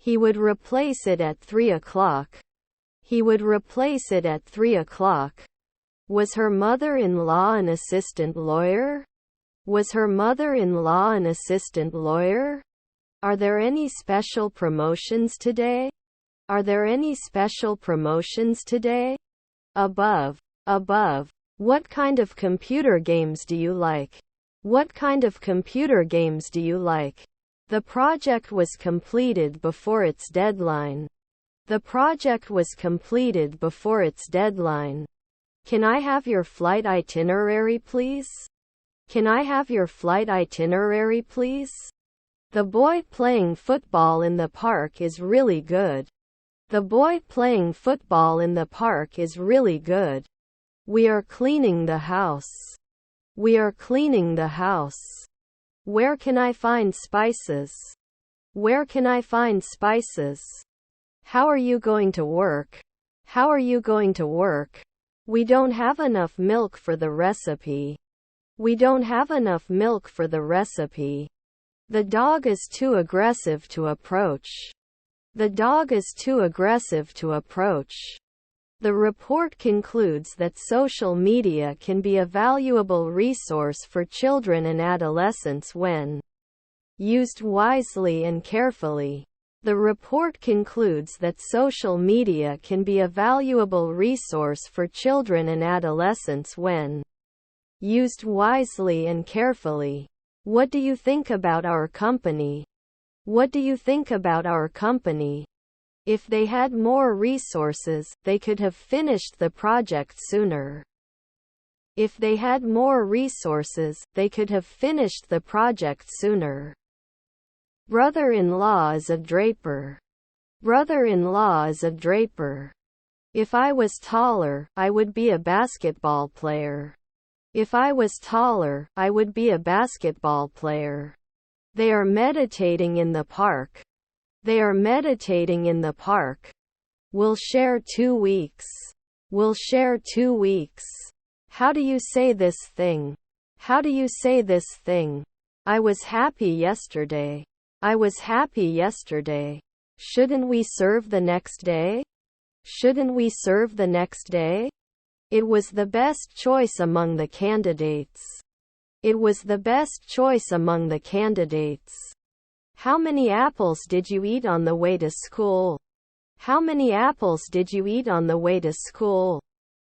He would replace it at 3 o'clock. He would replace it at 3 o'clock. Was her mother-in-law an assistant lawyer? Was her mother-in-law an assistant lawyer? Are there any special promotions today? Are there any special promotions today? Above. Above. What kind of computer games do you like? What kind of computer games do you like? The project was completed before its deadline. The project was completed before its deadline. Can I have your flight itinerary, please? Can I have your flight itinerary, please? The boy playing football in the park is really good. The boy playing football in the park is really good. We are cleaning the house. We are cleaning the house. Where can I find spices? Where can I find spices? How are you going to work? How are you going to work? We don't have enough milk for the recipe. We don't have enough milk for the recipe. The dog is too aggressive to approach. The dog is too aggressive to approach. The report concludes that social media can be a valuable resource for children and adolescents when used wisely and carefully. The report concludes that social media can be a valuable resource for children and adolescents when used wisely and carefully. What do you think about our company? What do you think about our company? If they had more resources, they could have finished the project sooner. If they had more resources, they could have finished the project sooner. Brother-in-law is a draper. Brother-in-law is a draper. If I was taller, I would be a basketball player. If I was taller, I would be a basketball player. They are meditating in the park. They are meditating in the park. We'll share 2 weeks. We'll share 2 weeks. How do you say this thing? How do you say this thing? I was happy yesterday. I was happy yesterday. Shouldn't we serve the next day? Shouldn't we serve the next day? It was the best choice among the candidates. It was the best choice among the candidates. How many apples did you eat on the way to school? How many apples did you eat on the way to school?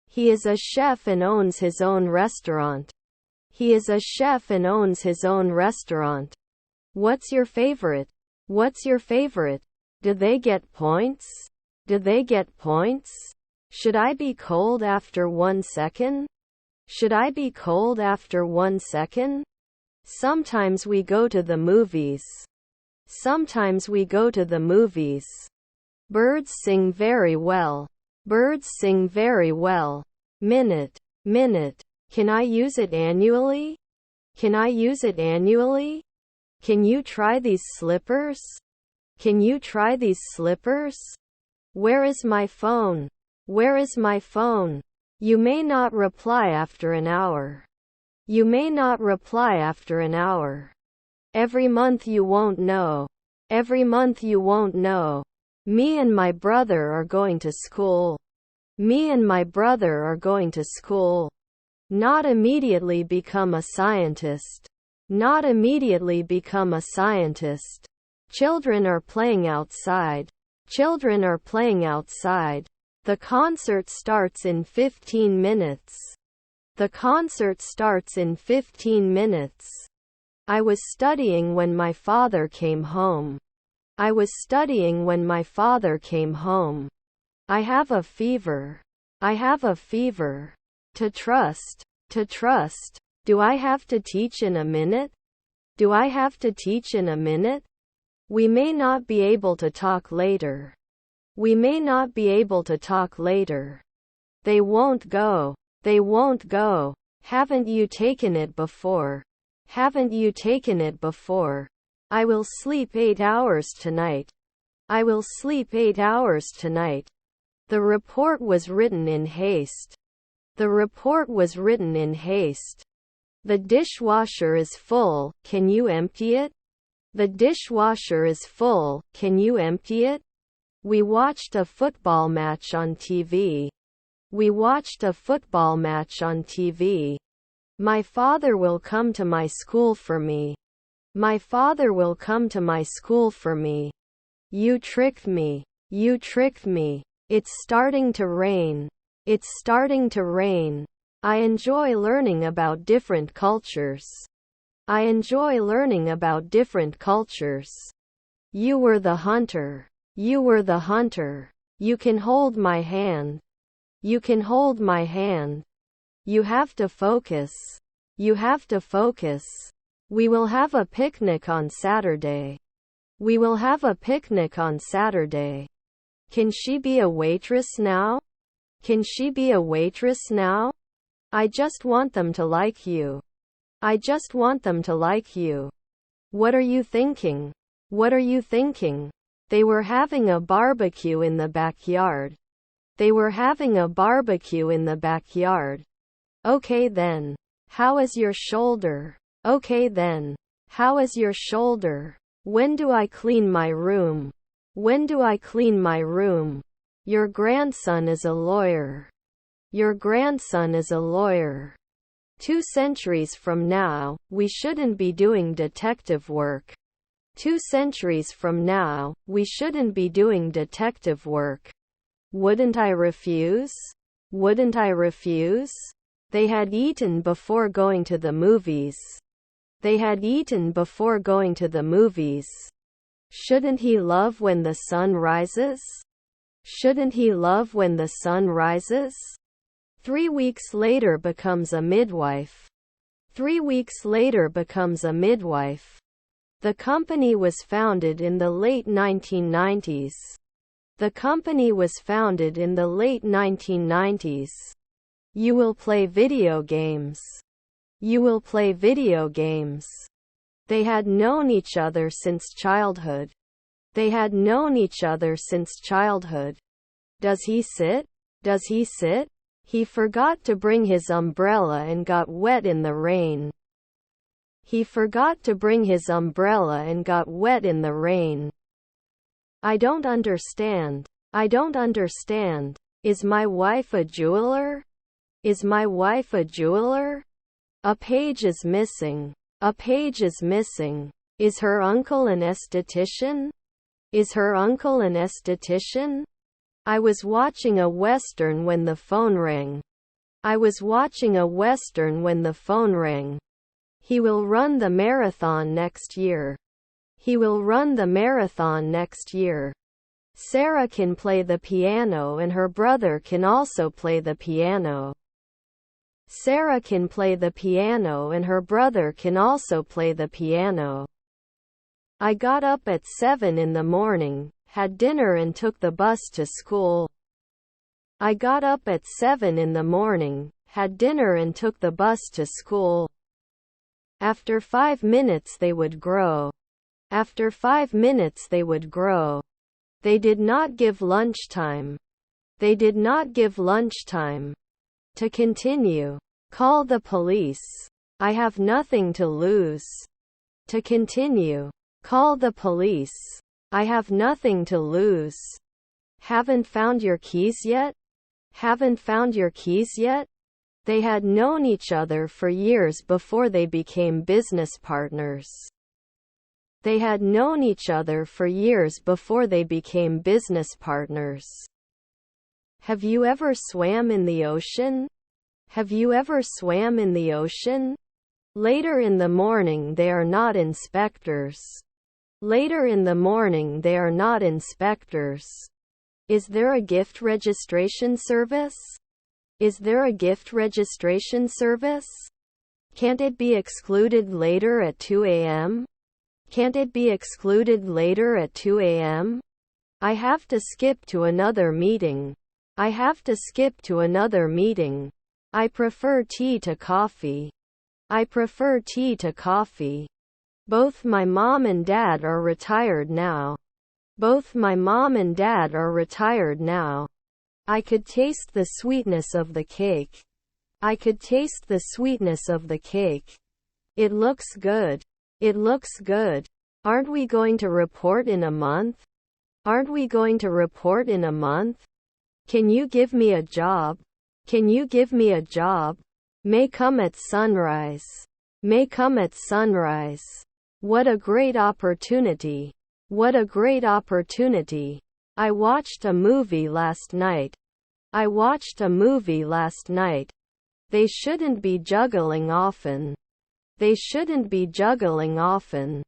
He is a chef and owns his own restaurant. He is a chef and owns his own restaurant. What's your favorite? What's your favorite? Do they get points? Do they get points? Should I be cold after 1 second? Should I be cold after 1 second? Sometimes we go to the movies. Sometimes we go to the movies. Birds sing very well. Birds sing very well. Minute. Minute. Can I use it annually? Can I use it annually? Can you try these slippers? Can you try these slippers? Where is my phone? Where is my phone? You may not reply after an hour. You may not reply after an hour. Every month you won't know. Every month you won't know. Me and my brother are going to school. Me and my brother are going to school. Not immediately become a scientist. Not immediately become a scientist. Children are playing outside. Children are playing outside. The concert starts in 15 minutes. The concert starts in 15 minutes. I was studying when my father came home. I was studying when my father came home. I have a fever. I have a fever. To trust. To trust. Do I have to teach in a minute? Do I have to teach in a minute? We may not be able to talk later. We may not be able to talk later. They won't go. They won't go. Haven't you taken it before? Haven't you taken it before? I will sleep 8 hours tonight. I will sleep 8 hours tonight. The report was written in haste. The report was written in haste. The dishwasher is full, can you empty it? The dishwasher is full, can you empty it? We watched a football match on TV. We watched a football match on TV. My father will come to my school for me. My father will come to my school for me. You tricked me. You tricked me. It's starting to rain. It's starting to rain. I enjoy learning about different cultures. I enjoy learning about different cultures. You were the hunter. You were the hunter. You can hold my hand. You can hold my hand. You have to focus. You have to focus. We will have a picnic on Saturday. We will have a picnic on Saturday. Can she be a waitress now? Can she be a waitress now? I just want them to like you. I just want them to like you. What are you thinking? What are you thinking? They were having a barbecue in the backyard. They were having a barbecue in the backyard. Okay then. How is your shoulder? Okay then. How is your shoulder? When do I clean my room? When do I clean my room? Your grandson is a lawyer. Your grandson is a lawyer. 2 centuries from now, we shouldn't be doing detective work. 2 centuries from now, we shouldn't be doing detective work. Wouldn't I refuse? Wouldn't I refuse? They had eaten before going to the movies. They had eaten before going to the movies. Shouldn't he love when the sun rises? Shouldn't he love when the sun rises? 3 weeks later becomes a midwife. 3 weeks later becomes a midwife. The company was founded in the late 1990s. The company was founded in the late 1990s. You will play video games. You will play video games. They had known each other since childhood. They had known each other since childhood. Does he sit? Does he sit? He forgot to bring his umbrella and got wet in the rain. He forgot to bring his umbrella and got wet in the rain. I don't understand. I don't understand. Is my wife a jeweler? Is my wife a jeweler? A page is missing. A page is missing. Is her uncle an esthetician? Is her uncle an esthetician? I was watching a western when the phone rang. I was watching a western when the phone rang. He will run the marathon next year. He will run the marathon next year. Sarah can play the piano and her brother can also play the piano. Sarah can play the piano and her brother can also play the piano. I got up at 7 in the morning, had dinner and took the bus to school. I got up at 7 in the morning, had dinner and took the bus to school. After 5 minutes they would grow. After 5 minutes they would grow. They did not give lunchtime. They did not give lunchtime. To continue. Call the police. I have nothing to lose. To continue. Call the police. I have nothing to lose. Haven't found your keys yet? Haven't found your keys yet? They had known each other for years before they became business partners. They had known each other for years before they became business partners. Have you ever swam in the ocean? Have you ever swam in the ocean? Later in the morning they are not inspectors. Later in the morning they are not inspectors. Is there a gift registration service? Is there a gift registration service? Can't it be excluded later at 2 a.m.? Can't it be excluded later at 2 a.m.? I have to skip to another meeting. I have to skip to another meeting. I prefer tea to coffee. I prefer tea to coffee. Both my mom and dad are retired now. Both my mom and dad are retired now. I could taste the sweetness of the cake. I could taste the sweetness of the cake. It looks good. It looks good. Aren't we going to report in a month? Aren't we going to report in a month? Can you give me a job? Can you give me a job? May come at sunrise. May come at sunrise. What a great opportunity. What a great opportunity. I watched a movie last night. I watched a movie last night. They shouldn't be juggling often. They shouldn't be juggling often.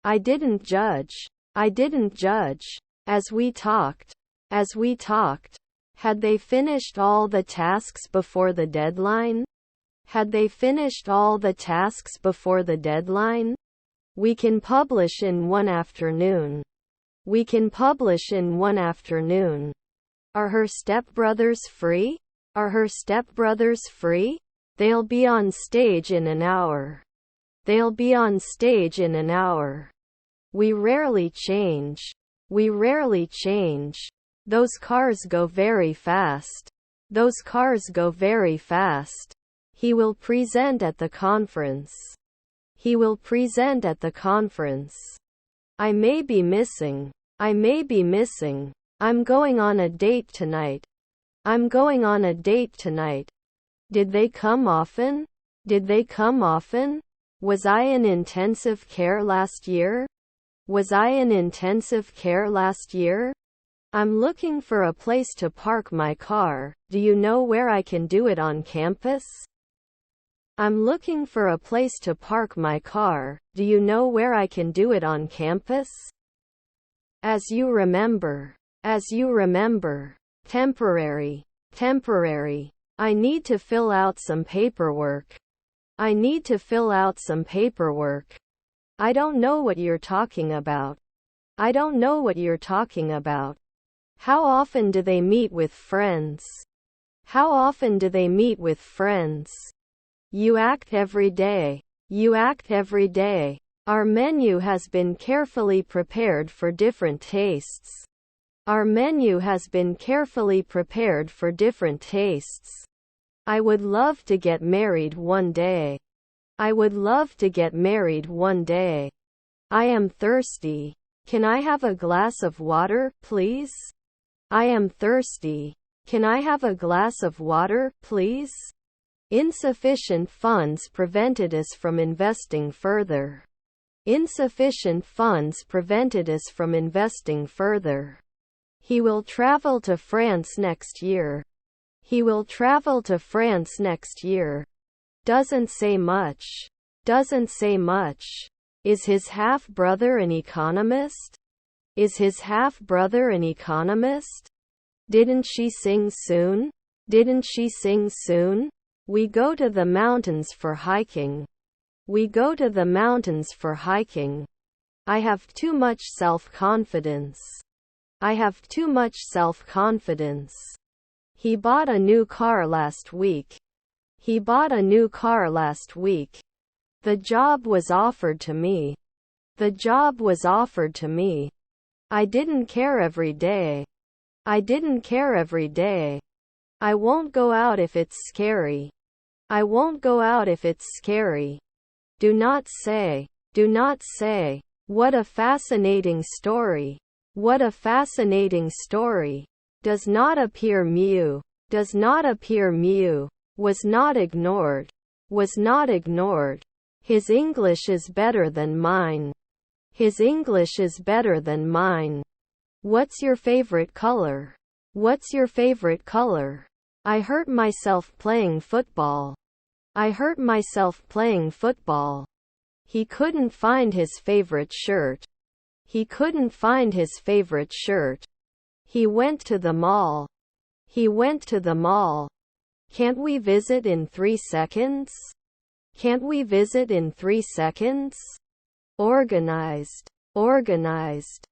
I didn't judge. I didn't judge. As we talked. As we talked. Had they finished all the tasks before the deadline? Had they finished all the tasks before the deadline? We can publish in one afternoon. We can publish in one afternoon. Are her stepbrothers free? Are her stepbrothers free? They'll be on stage in an hour. They'll be on stage in an hour. We rarely change. We rarely change. Those cars go very fast. Those cars go very fast. He will present at the conference. He will present at the conference. I may be missing. I may be missing. I'm going on a date tonight. I'm going on a date tonight. Did they come often? Did they come often? Was I in intensive care last year? Was I in intensive care last year? I'm looking for a place to park my car. Do you know where I can do it on campus? I'm looking for a place to park my car. Do you know where I can do it on campus? As you remember. As you remember. Temporary. Temporary. I need to fill out some paperwork. I need to fill out some paperwork. I don't know what you're talking about. I don't know what you're talking about. How often do they meet with friends? How often do they meet with friends? You act every day. You act every day. Our menu has been carefully prepared for different tastes. Our menu has been carefully prepared for different tastes. I would love to get married one day. I would love to get married one day. I am thirsty. Can I have a glass of water, please? I am thirsty. Can I have a glass of water, please? Insufficient funds prevented us from investing further. Insufficient funds prevented us from investing further. He will travel to France next year. He will travel to France next year. Doesn't say much. Doesn't say much. Is his half-brother an economist? Is his half-brother an economist? Didn't she sing soon? Didn't she sing soon? We go to the mountains for hiking. We go to the mountains for hiking. I have too much self-confidence. I have too much self-confidence. He bought a new car last week. He bought a new car last week. The job was offered to me. The job was offered to me. I didn't care every day. I didn't care every day. I won't go out if it's scary. I won't go out if it's scary. Do not say. Do not say. What a fascinating story. What a fascinating story. Does not appear mu. Does not appear mu. Was not ignored. Was not ignored. His English is better than mine. His English is better than mine. What's your favorite color? What's your favorite color? I hurt myself playing football. I hurt myself playing football. He couldn't find his favorite shirt. He couldn't find his favorite shirt. He went to the mall. He went to the mall. Can't we visit in 3 seconds? Can't we visit in 3 seconds? Organized. Organized.